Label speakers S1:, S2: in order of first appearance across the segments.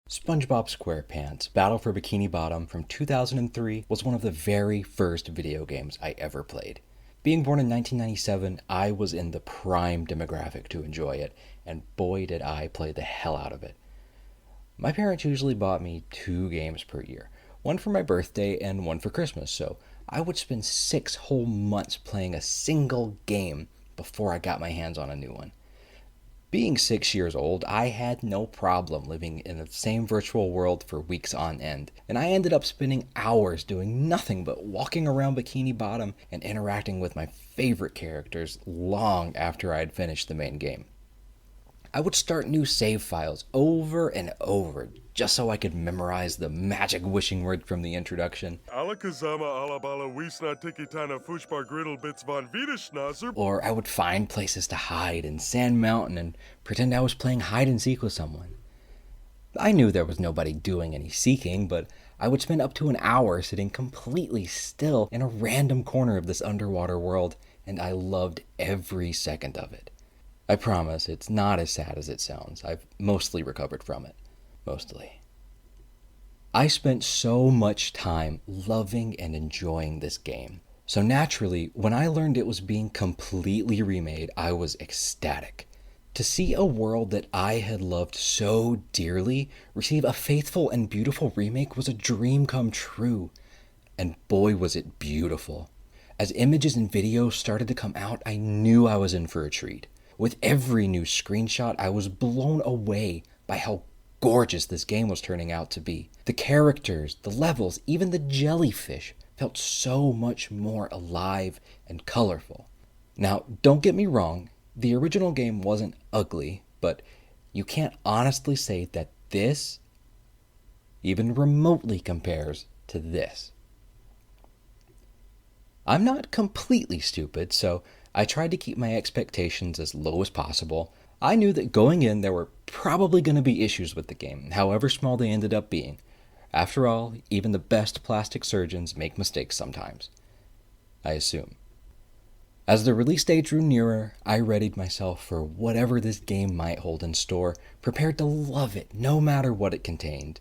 S1: SpongeBob SquarePants Battle for Bikini Bottom from 2003 was one of the very first video games I ever played. Being born in 1997, I was in the prime demographic to enjoy it, and boy did I play the hell out of it. My parents usually bought me 2 games per year, one for my birthday and one for Christmas, so I would spend 6 whole months playing a single game before I got my hands on a new one. Being 6 years old, I had no problem living in the same virtual world for weeks on end, and I ended up spending hours doing nothing but walking around Bikini Bottom and interacting with my favorite characters long after I had finished the main game. I would start new save files over and over just so I could memorize the magic wishing word from the introduction.
S2: Alakazama alabala wisna tikitana fushbar griddle bits von Wiederschnauzer.
S1: Or I would find places to hide in Sand Mountain and pretend I was playing hide and seek with someone. I knew there was nobody doing any seeking, but I would spend up to an hour sitting completely still in a random corner of this underwater world, and I loved every second of it. I promise it's not as sad as it sounds. I've mostly recovered from it. Mostly. I spent so much time loving and enjoying this game. So naturally, when I learned it was being completely remade, I was ecstatic. To see a world that I had loved so dearly receive a faithful and beautiful remake was a dream come true. And boy, was it beautiful. As images and videos started to come out, I knew I was in for a treat. With every new screenshot, I was blown away by how gorgeous this game was turning out to be. The characters, the levels, even the jellyfish felt so much more alive and colorful. Now, don't get me wrong, the original game wasn't ugly, but you can't honestly say that this even remotely compares to this. I'm not completely stupid, so I tried to keep my expectations as low as possible. I knew that going in there were probably going to be issues with the game, however small they ended up being. After all, even the best plastic surgeons make mistakes sometimes. I assume. As the release date drew nearer, I readied myself for whatever this game might hold in store, prepared to love it no matter what it contained.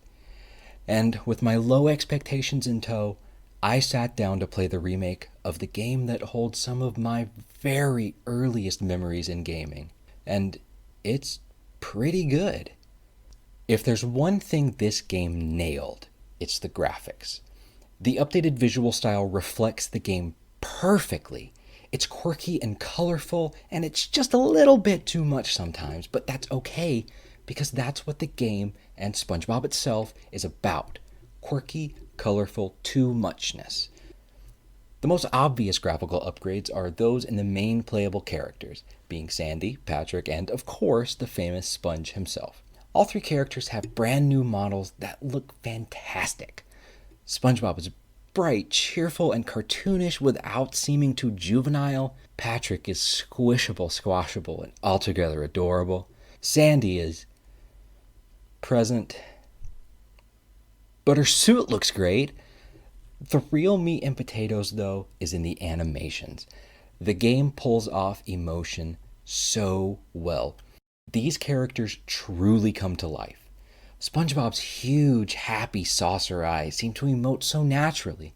S1: And with my low expectations in tow, I sat down to play the remake of the game that holds some of my very earliest memories in gaming. And it's pretty good. If there's one thing this game nailed, it's the graphics. The updated visual style reflects the game perfectly. It's quirky and colorful, and it's just a little bit too much sometimes, but that's okay, because that's what the game and SpongeBob itself is about. Quirky, colorful too muchness. The most obvious graphical upgrades are those in the main playable characters, being Sandy, Patrick, and of course the famous Sponge himself. All 3 characters have brand new models that look fantastic. SpongeBob is bright, cheerful, and cartoonish without seeming too juvenile. Patrick is squishable, squashable, and altogether adorable. Sandy is present, but her suit looks great. The real meat and potatoes, though, is in the animations. The game pulls off emotion so well. These characters truly come to life. SpongeBob's huge, happy saucer eyes seem to emote so naturally.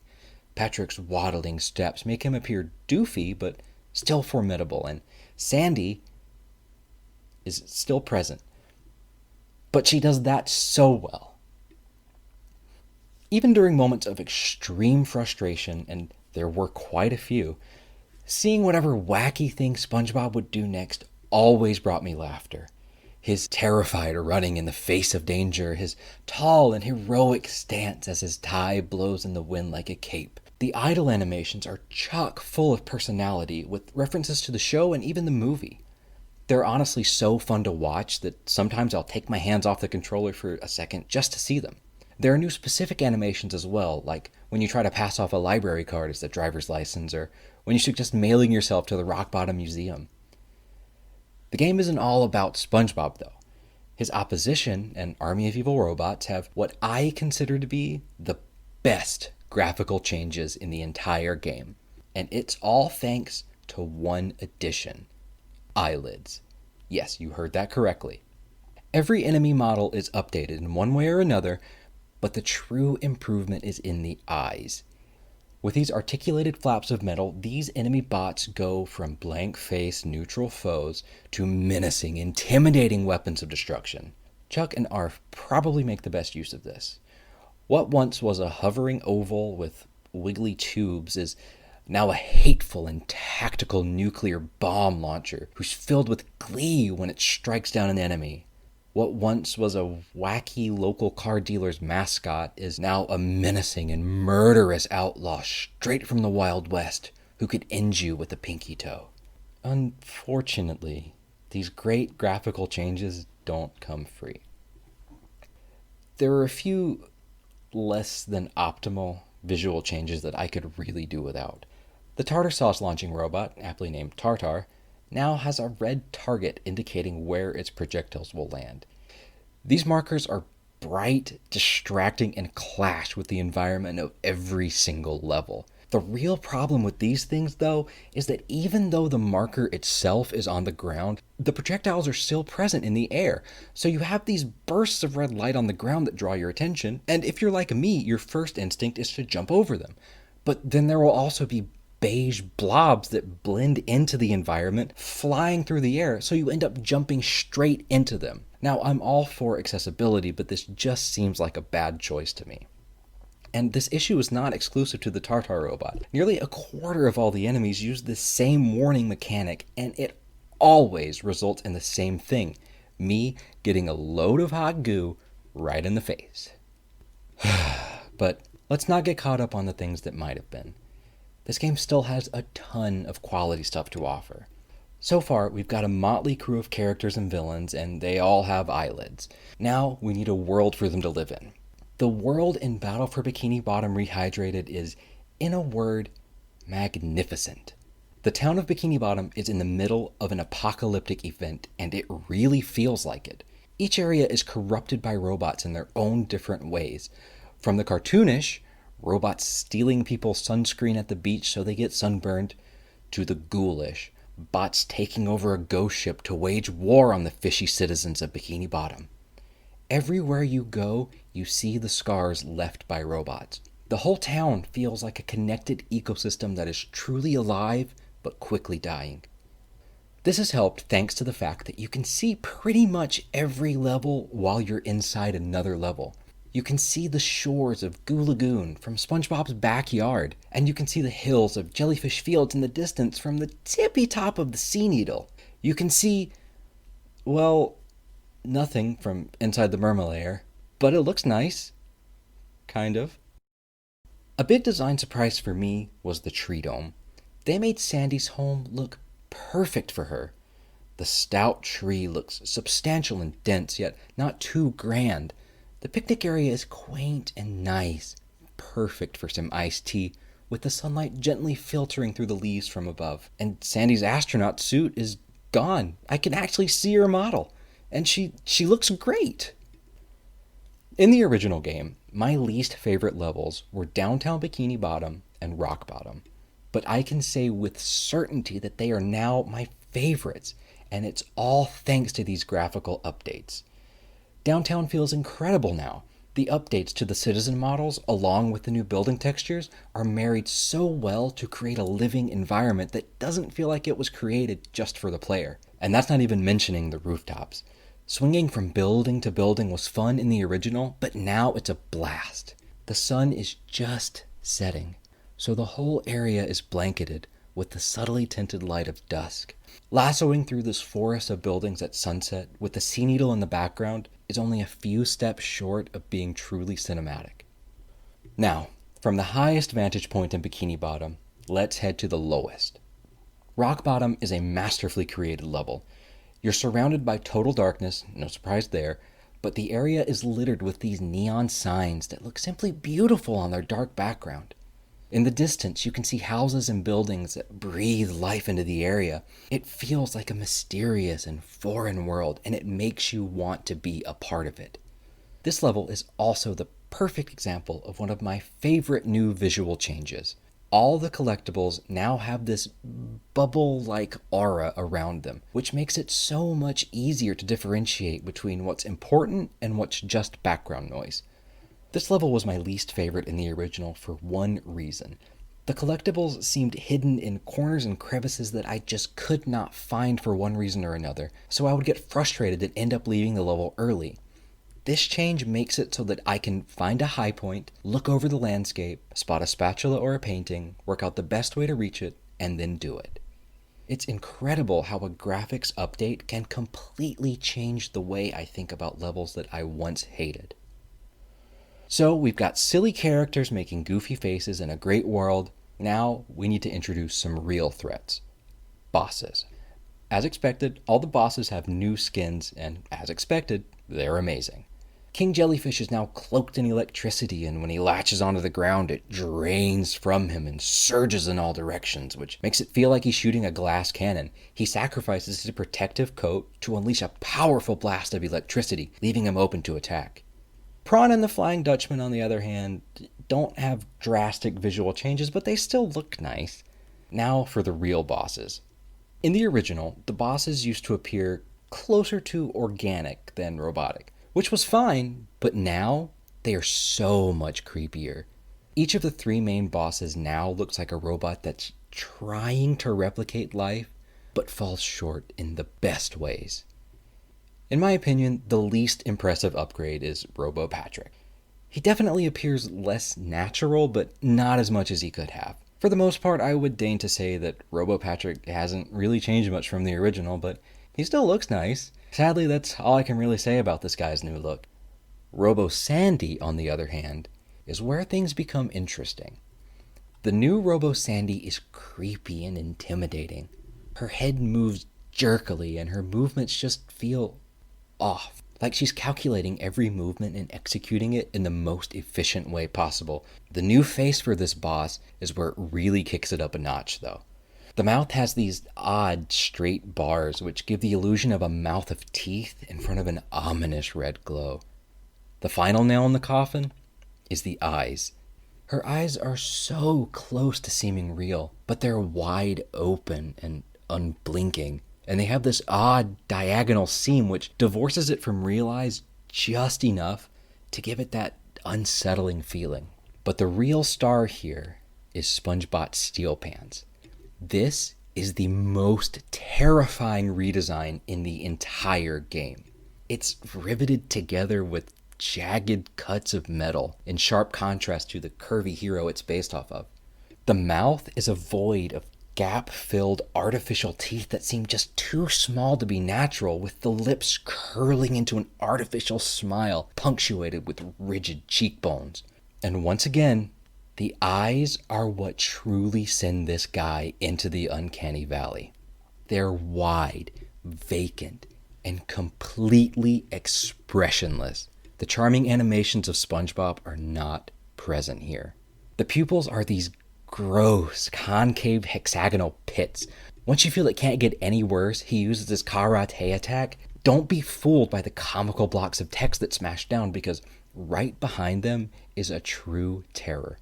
S1: Patrick's waddling steps make him appear doofy, but still formidable, and Sandy is still present. But she does that so well. Even during moments of extreme frustration, and there were quite a few, seeing whatever wacky thing SpongeBob would do next always brought me laughter. His terrified running in the face of danger, his tall and heroic stance as his tie blows in the wind like a cape. The idle animations are chock full of personality, with references to the show and even the movie. They're honestly so fun to watch that sometimes I'll take my hands off the controller for a second just to see them. There are new specific animations as well, like when you try to pass off a library card as a driver's license, or when you suggest mailing yourself to the Rock Bottom Museum. The game isn't all about SpongeBob, though. His opposition, an army of evil robots, have what I consider to be the best graphical changes in the entire game. And it's all thanks to one addition: eyelids. Yes, you heard that correctly. Every enemy model is updated in one way or another, but the true improvement is in the eyes. With these articulated flaps of metal, these enemy bots go from blank-faced neutral foes to menacing, intimidating weapons of destruction. Chuck and Arf probably make the best use of this. What once was a hovering oval with wiggly tubes is now a hateful and tactical nuclear bomb launcher who's filled with glee when it strikes down an enemy. What once was a wacky local car dealer's mascot is now a menacing and murderous outlaw straight from the Wild West who could end you with a pinky toe. Unfortunately, these great graphical changes don't come free. There are a few less than optimal visual changes that I could really do without. The tartar sauce launching robot, aptly named Tartar, now has a red target indicating where its projectiles will land. These markers are bright, distracting, and clash with the environment of every single level. The real problem with these things, though, is that even though the marker itself is on the ground, the projectiles are still present in the air. So you have these bursts of red light on the ground that draw your attention, and if you're like me, your first instinct is to jump over them. But then there will also be beige blobs that blend into the environment, flying through the air, so you end up jumping straight into them. Now, I'm all for accessibility, but this just seems like a bad choice to me. And this issue is not exclusive to the Tartar robot. Nearly a quarter of all the enemies use the same warning mechanic, and it always results in the same thing: me getting a load of hot goo right in the face. But let's not get caught up on the things that might have been. This game still has a ton of quality stuff to offer. So far, we've got a motley crew of characters and villains, and they all have eyelids. Now, we need a world for them to live in. The world in Battle for Bikini Bottom Rehydrated is, in a word, magnificent. The town of Bikini Bottom is in the middle of an apocalyptic event, and it really feels like it. Each area is corrupted by robots in their own different ways. From the cartoonish, robots stealing people's sunscreen at the beach so they get sunburned, to the ghoulish, bots taking over a ghost ship to wage war on the fishy citizens of Bikini Bottom. Everywhere you go, you see the scars left by robots. The whole town feels like a connected ecosystem that is truly alive, but quickly dying. This is helped thanks to the fact that you can see pretty much every level while you're inside another level. You can see the shores of Goo Lagoon from SpongeBob's backyard, and you can see the hills of Jellyfish Fields in the distance from the tippy top of the Sea Needle. You can see, well, nothing from inside the Mermalair, but it looks nice. Kind of. A big design surprise for me was the tree dome. They made Sandy's home look perfect for her. The stout tree looks substantial and dense, yet not too grand. The picnic area is quaint and nice, perfect for some iced tea, with the sunlight gently filtering through the leaves from above. And Sandy's astronaut suit is gone. I can actually see her model, and she looks great. In the original game, my least favorite levels were Downtown Bikini Bottom and Rock Bottom, but I can say with certainty that they are now my favorites, and it's all thanks to these graphical updates. Downtown feels incredible now. The updates to the citizen models, along with the new building textures, are married so well to create a living environment that doesn't feel like it was created just for the player. And that's not even mentioning the rooftops. Swinging from building to building was fun in the original, but now it's a blast. The sun is just setting, so the whole area is blanketed with the subtly tinted light of dusk. Lassoing through this forest of buildings at sunset with the Sea Needle in the background is only a few steps short of being truly cinematic. Now, from the highest vantage point in Bikini Bottom, let's head to the lowest. Rock Bottom is a masterfully created level. You're surrounded by total darkness, no surprise there, but the area is littered with these neon signs that look simply beautiful on their dark background. In the distance, you can see houses and buildings that breathe life into the area. It feels like a mysterious and foreign world, and it makes you want to be a part of it. This level is also the perfect example of one of my favorite new visual changes. All the collectibles now have this bubble-like aura around them, which makes it so much easier to differentiate between what's important and what's just background noise. This level was my least favorite in the original for one reason. The collectibles seemed hidden in corners and crevices that I just could not find for one reason or another, so I would get frustrated and end up leaving the level early. This change makes it so that I can find a high point, look over the landscape, spot a spatula or a painting, work out the best way to reach it, and then do it. It's incredible how a graphics update can completely change the way I think about levels that I once hated. So we've got silly characters making goofy faces in a great world. Now we need to introduce some real threats. Bosses. As expected, all the bosses have new skins, and as expected, they're amazing. King Jellyfish is now cloaked in electricity, and when he latches onto the ground, it drains from him and surges in all directions, which makes it feel like he's shooting a glass cannon. He sacrifices his protective coat to unleash a powerful blast of electricity, leaving him open to attack. Prawn and the Flying Dutchman, on the other hand, don't have drastic visual changes, but they still look nice. Now for the real bosses. In the original, the bosses used to appear closer to organic than robotic, which was fine, but now they are so much creepier. Each of the three main bosses now looks like a robot that's trying to replicate life, but falls short in the best ways. In my opinion, the least impressive upgrade is Robo Patrick. He definitely appears less natural, but not as much as he could have. For the most part, I would deign to say that Robo Patrick hasn't really changed much from the original, but he still looks nice. Sadly, that's all I can really say about this guy's new look. Robo Sandy, on the other hand, is where things become interesting. The new Robo Sandy is creepy and intimidating. Her head moves jerkily, and her movements just feel off, like she's calculating every movement and executing it in the most efficient way possible. The new face for this boss is where it really kicks it up a notch, though. The mouth has these odd, straight bars which give the illusion of a mouth of teeth in front of an ominous red glow. The final nail in the coffin is the eyes. Her eyes are so close to seeming real, but they're wide open and unblinking, and they have this odd diagonal seam which divorces it from real eyes just enough to give it that unsettling feeling. But the real star here is SpongeBob's Steel Pants. This is the most terrifying redesign in the entire game. It's riveted together with jagged cuts of metal in sharp contrast to the curvy hero it's based off of. The mouth is a void of gap-filled artificial teeth that seem just too small to be natural, with the lips curling into an artificial smile punctuated with rigid cheekbones. And once again, the eyes are what truly send this guy into the uncanny valley. They're wide, vacant, and completely expressionless. The charming animations of SpongeBob are not present here. The pupils are these gross, concave hexagonal pits. Once you feel it can't get any worse, he uses his karate attack. Don't be fooled by the comical blocks of text that smash down, because right behind them is a true terror.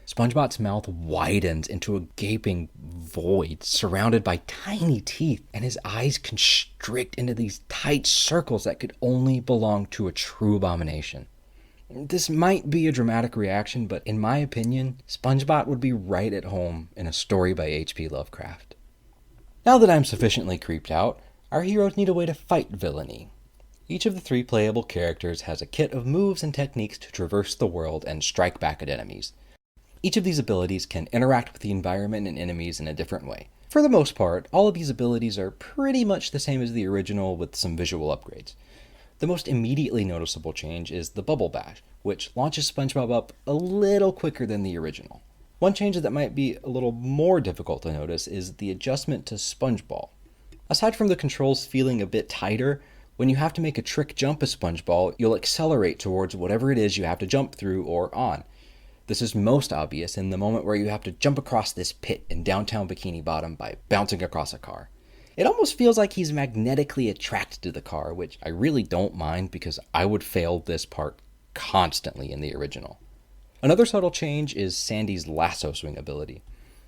S1: SpongeBob's mouth widens into a gaping void surrounded by tiny teeth, and his eyes constrict into these tight circles that could only belong to a true abomination. This might be a dramatic reaction, but in my opinion, SpongeBob would be right at home in a story by H.P. Lovecraft. Now that I'm sufficiently creeped out, our heroes need a way to fight villainy. Each of the three playable characters has a kit of moves and techniques to traverse the world and strike back at enemies. Each of these abilities can interact with the environment and enemies in a different way. For the most part, all of these abilities are pretty much the same as the original with some visual upgrades. The most immediately noticeable change is the Bubble Bash, which launches SpongeBob up a little quicker than the original. One change that might be a little more difficult to notice is the adjustment to SpongeBall. Aside from the controls feeling a bit tighter, when you have to make a trick jump as SpongeBall, you'll accelerate towards whatever it is you have to jump through or on. This is most obvious in the moment where you have to jump across this pit in downtown Bikini Bottom by bouncing across a car. It almost feels like he's magnetically attracted to the car, which I really don't mind because I would fail this part constantly in the original. Another subtle change is Sandy's lasso swing ability.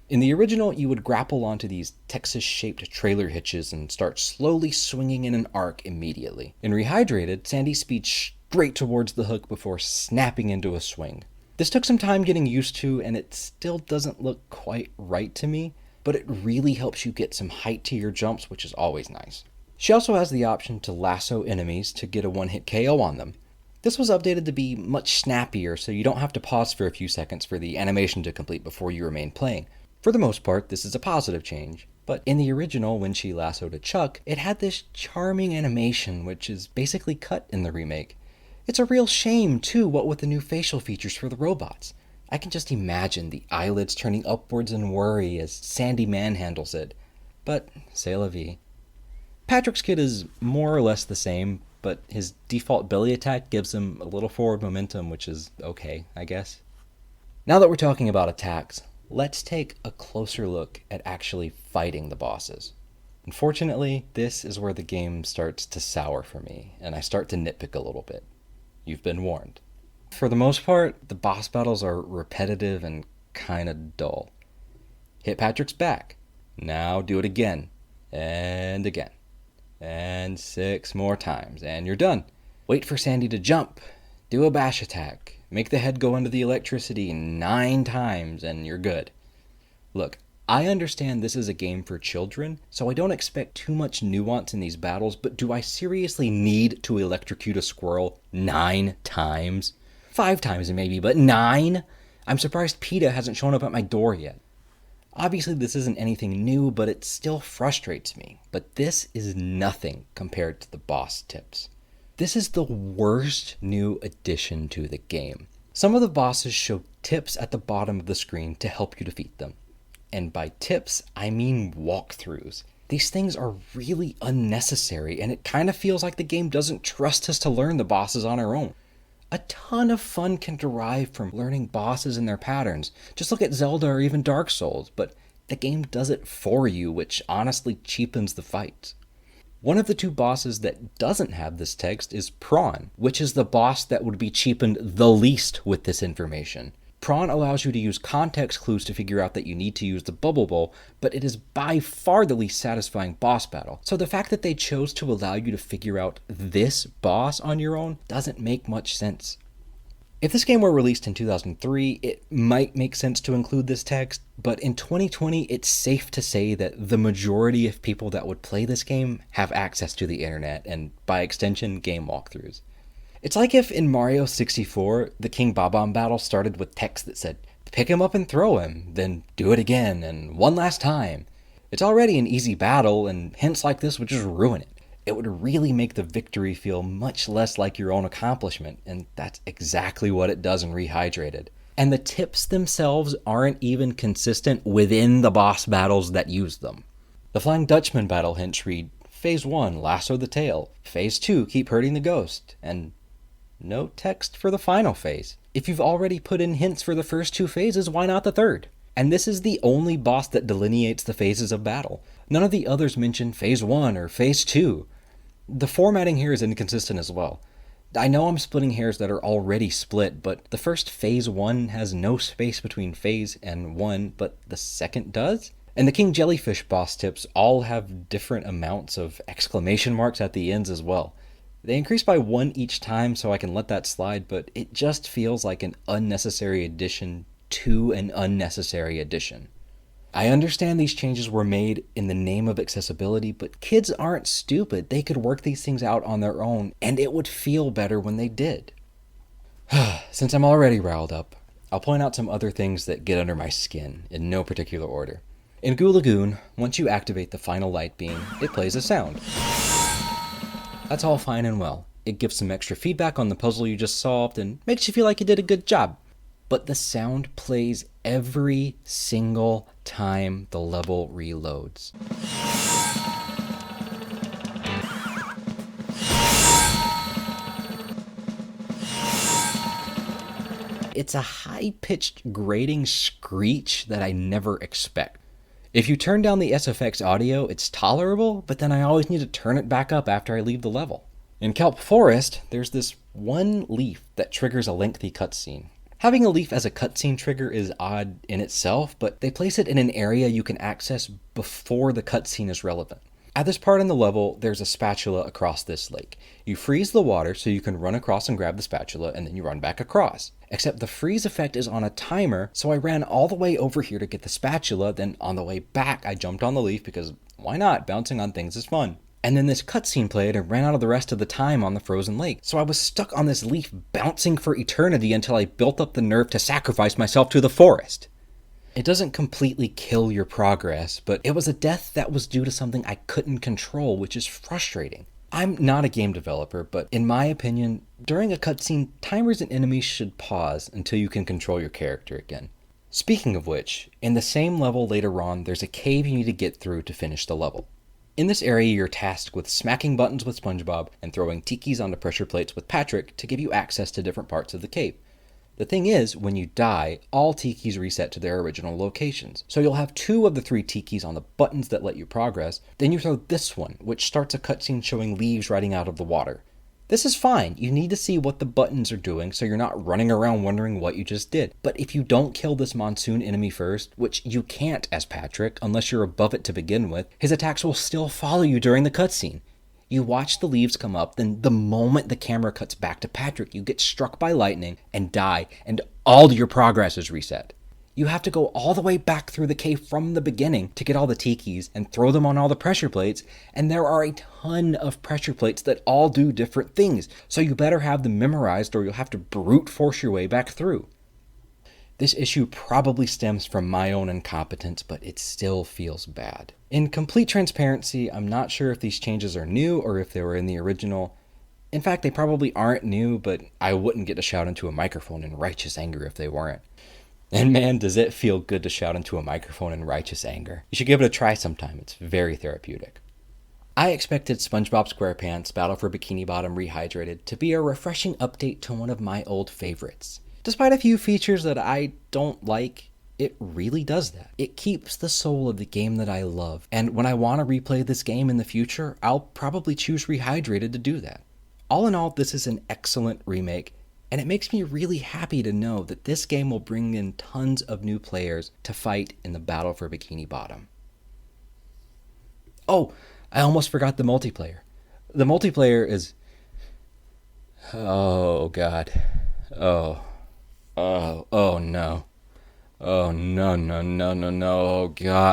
S1: In the original, you would grapple onto these Texas-shaped trailer hitches and start slowly swinging in an arc immediately. In Rehydrated, Sandy speeds straight towards the hook before snapping into a swing. This took some time getting used to, and it still doesn't look quite right to me, but it really helps you get some height to your jumps, which is always nice. She also has the option to lasso enemies to get a one-hit KO on them. This was updated to be much snappier, so you don't have to pause for a few seconds for the animation to complete before you remain playing. For the most part, this is a positive change, but in the original, when she lassoed a Chuck, it had this charming animation which is basically cut in the remake. It's a real shame, too, what with the new facial features for the robots. I can just imagine the eyelids turning upwards in worry as Sandy manhandles it. But, c'est la vie. Patrick's kid is more or less the same, but his default belly attack gives him a little forward momentum, which is okay, I guess. Now that we're talking about attacks, let's take a closer look at actually fighting the bosses. Unfortunately, this is where the game starts to sour for me, and I start to nitpick a little bit. You've been warned. For the most part, the boss battles are repetitive and kinda dull. Hit Patrick's back. Now do it again, and again, and 6 more times, and you're done. Wait for Sandy to jump, do a bash attack, make the head go under the electricity 9 times, and you're good. Look, I understand this is a game for children, so I don't expect too much nuance in these battles, but do I seriously need to electrocute a squirrel 9 times? 5 times maybe, but 9? I'm surprised PETA hasn't shown up at my door yet. Obviously this isn't anything new, but it still frustrates me. But this is nothing compared to the boss tips. This is the worst new addition to the game. Some of the bosses show tips at the bottom of the screen to help you defeat them. And by tips, I mean walkthroughs. These things are really unnecessary, and it kind of feels like the game doesn't trust us to learn the bosses on our own. A ton of fun can derive from learning bosses and their patterns. Just look at Zelda or even Dark Souls, but the game does it for you, which honestly cheapens the fight. One of the 2 bosses that doesn't have this text is Prawn, which is the boss that would be cheapened the least with this information. Prawn allows you to use context clues to figure out that you need to use the Bubble Bowl, but it is by far the least satisfying boss battle. So the fact that they chose to allow you to figure out this boss on your own doesn't make much sense. If this game were released in 2003, it might make sense to include this text, but in 2020, it's safe to say that the majority of people that would play this game have access to the internet, and by extension, game walkthroughs. It's like if in Mario 64, the King Bob-omb battle started with text that said, pick him up and throw him, then do it again, and one last time. It's already an easy battle, and hints like this would just ruin it. It would really make the victory feel much less like your own accomplishment, and that's exactly what it does in Rehydrated. And the tips themselves aren't even consistent within the boss battles that use them. The Flying Dutchman battle hints read, Phase 1, lasso the tail. Phase 2, keep hurting the ghost. And no text for the final phase. If you've already put in hints for the first 2 phases, why not the third? And this is the only boss that delineates the phases of battle. None of the others mention Phase 1 or Phase 2. The formatting here is inconsistent as well. I know I'm splitting hairs that are already split, but the first Phase 1 has no space between phase and 1, but the second does? And the King Jellyfish boss tips all have different amounts of exclamation marks at the ends as well. They increase by 1 each time, so I can let that slide, but it just feels like an unnecessary addition to an unnecessary addition. I understand these changes were made in the name of accessibility, but kids aren't stupid. They could work these things out on their own, and it would feel better when they did. Since I'm already riled up, I'll point out some other things that get under my skin, in no particular order. In Goo Lagoon, once you activate the final light beam, it plays a sound. That's all fine and well. It gives some extra feedback on the puzzle you just solved, and makes you feel like you did a good job. But the sound plays every single time the level reloads. It's a high-pitched grating screech that I never expect. If you turn down the SFX audio, it's tolerable, but then I always need to turn it back up after I leave the level. In Kelp Forest, there's this one leaf that triggers a lengthy cutscene. Having a leaf as a cutscene trigger is odd in itself, but they place it in an area you can access before the cutscene is relevant. At this part in the level, there's a spatula across this lake. You freeze the water so you can run across and grab the spatula, and then you run back across. Except the freeze effect is on a timer, so I ran all the way over here to get the spatula, then on the way back I jumped on the leaf because why not? Bouncing on things is fun. And then this cutscene played and ran out of the rest of the time on the frozen lake. So I was stuck on this leaf bouncing for eternity until I built up the nerve to sacrifice myself to the forest. It doesn't completely kill your progress, but it was a death that was due to something I couldn't control, which is frustrating. I'm not a game developer, but in my opinion, during a cutscene, timers and enemies should pause until you can control your character again. Speaking of which, in the same level later on, there's a cave you need to get through to finish the level. In this area, you're tasked with smacking buttons with SpongeBob and throwing tikis onto pressure plates with Patrick to give you access to different parts of the cave. The thing is, when you die, all tikis reset to their original locations. So you'll have 2 of the 3 tikis on the buttons that let you progress, then you throw this one, which starts a cutscene showing leaves riding out of the water. This is fine, you need to see what the buttons are doing so you're not running around wondering what you just did. But if you don't kill this monsoon enemy first, which you can't as Patrick unless you're above it to begin with, his attacks will still follow you during the cutscene. You watch the leaves come up, then the moment the camera cuts back to Patrick, you get struck by lightning and die, and all your progress is reset. You have to go all the way back through the cave from the beginning to get all the tikis and throw them on all the pressure plates, and there are a ton of pressure plates that all do different things, so you better have them memorized or you'll have to brute force your way back through. This issue probably stems from my own incompetence, but it still feels bad. In complete transparency, I'm not sure if these changes are new or if they were in the original. In fact, they probably aren't new, but I wouldn't get to shout into a microphone in righteous anger if they weren't. And man, does it feel good to shout into a microphone in righteous anger. You should give it a try sometime, it's very therapeutic. I expected SpongeBob SquarePants Battle for Bikini Bottom Rehydrated to be a refreshing update to one of my old favorites. Despite a few features that I don't like, it really does that. It keeps the soul of the game that I love, and when I want to replay this game in the future, I'll probably choose Rehydrated to do that. All in all, this is an excellent remake, and it makes me really happy to know that this game will bring in tons of new players to fight in the battle for Bikini Bottom. Oh, I almost forgot the multiplayer. The multiplayer is... Oh, God. Oh no. Oh, no, no, no, no, no, oh, God.